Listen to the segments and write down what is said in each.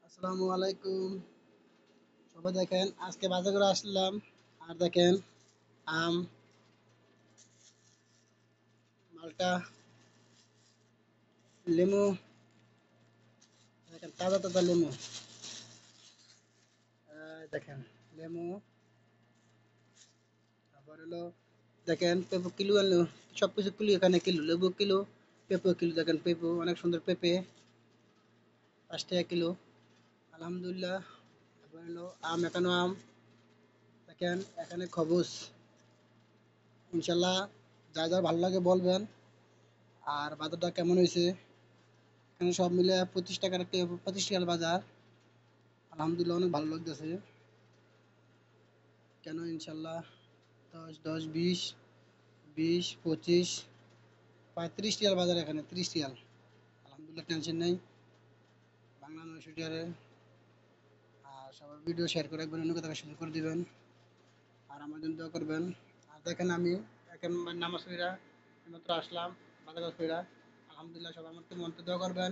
আসসালামু আলাইকুম। সবাই দেখেন আজকে বাজার করে আসলাম। আর দেখেন আম, মালটা, লেমু। দেখেন তাজা তাজা লেমু। দেখেন লেমু। তারপর হলো দেখেন পেঁপে কিলো আনলো। সব কিছু কিলো, এখানে কিলো লেবু কিলো, পেঁপে কিলো। দেখেন পেঁপে অনেক সুন্দর পেঁপে, 5 টাকা কিলো। আলহামদুলিল্লাহ। তারপর হলো আম, এখানেও আম। দেখেন এখানে খবুজ। ইনশাল্লাহ যা যা ভালো লাগে বলবেন। আর বাজারটা কেমন হয়েছে? এখানে সব মিলে 25 টাকার, 25 টাকার বাজার। আলহামদুলিল্লাহ অনেক ভালো লাগতেছে। কেন ইনশাল্লাহ 10, 10, 20, 20, 25, 35 রিয়াল বাজার, এখানে 30 রিয়াল। আলহামদুলিল্লাহ টেনশন নেই। বাংলা 900 টাকারে। আর সবাই ভিডিও শেয়ার করে রাখবেন, অন্য কথা শুরু করে দিবেন। আর আমার জন্য দোয়া করবেন। আর দেখেন আমি এখন নামাজ পড়া মাত্র আসলাম বাজার পড়া। আলহামদুলিল্লাহ সবাই আমার মন থেকে দোয়া করবেন।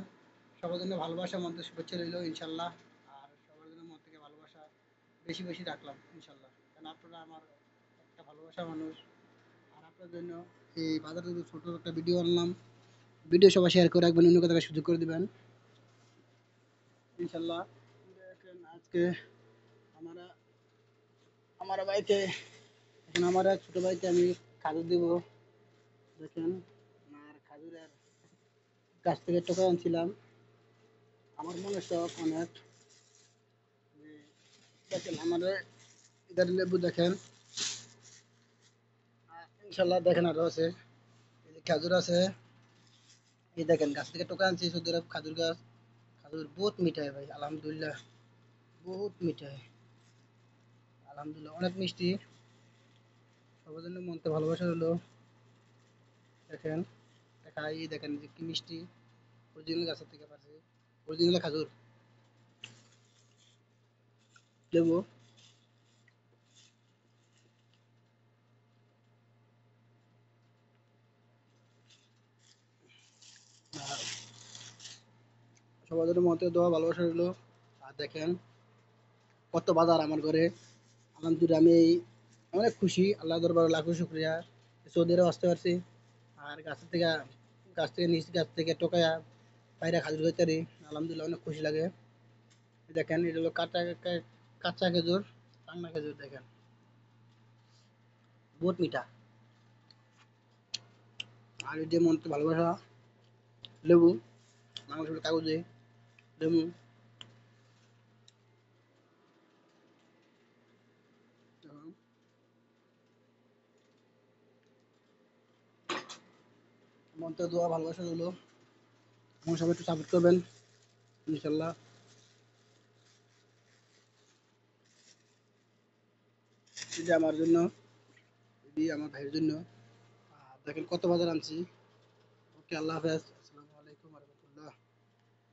সবার জন্য ভালোবাসা, মন থেকে শুভেচ্ছা রইল ইনশাল্লাহ। আর সবার জন্য মন থেকে ভালোবাসা বেশি বেশি রাখলাম ইনশাল্লাহ। কারণ আপনারা আমার একটা ভালোবাসা মানুষ। আর আপনার জন্য এই বাজারে যদি ছোট একটা ভিডিও আনলাম, ভিডিও সবাই শেয়ার করে রাখবেন, অন্য কথা সুযোগ করে দিবেন ইনশাল্লাহ। দেখেন আজকে আমরা আমার বাড়িতে, এখন আমার এক ছোট ভাইকে আমি খাজুর দিব। দেখেন আর খাজুরের গাছ থেকে টোকা আনছিলাম। আমার মনে শখ অনেক যে দেখেন আমাদের এদের লেবু দেখেন। ইনশাল্লাহ দেখেন আরো আছে, এই যে খাজুর আছে। এই দেখেন গাছ থেকে টোকা আনছি শুধু খাজুর গাছ। খাজুর বহুত মিঠা হয় ভাই, আলহামদুলিল্লাহ বহুত মিঠা হয়। আলহামদুলিল্লাহ অনেক মিষ্টি। সবার জন্য মনতে ভালোবাসা হলো। দেখেন খাই, দেখেন যে কি মিষ্টি। অরিজিনাল গাছের থেকে পারছি, অরিজিনাল খাজুর লেবু। আর সবার জন্য মনতে দোয়া ভালোবাসা হলো। আর দেখেন কত বাজার আমার ঘরে। আলহামদুলিল্লাহ আমি অনেক খুশি, আল্লাহ দরবারে লাখো শুক্রিয়া সৌদি আরব আসতে পারছি। আর গাছ থেকে নিচ গাছ থেকে টোকায়া পায়রা খাজুর হইতে পারি। আলহামদুলিল্লাহ অনেক খুশি লাগে। দেখেন এটা হলো কাঁচা খেজুর, টাংনা খেজুর। দেখেন বহুত মিঠা। আর এই যে মনকে ভালোবাসা লেবু, মানুষের কাগজে লেবু। দেখুন, মনতে দোয়া ভালোবাসা হলো। আমার সবাই একটু সাপোর্ট করবেন ইনশাল্লাহ। এই যে আমার জন্য, এই যে আমার ভাইয়ের জন্য। আর দেখেন কত বাজার আনছি। ওকে, আল্লাহ হাফেজ।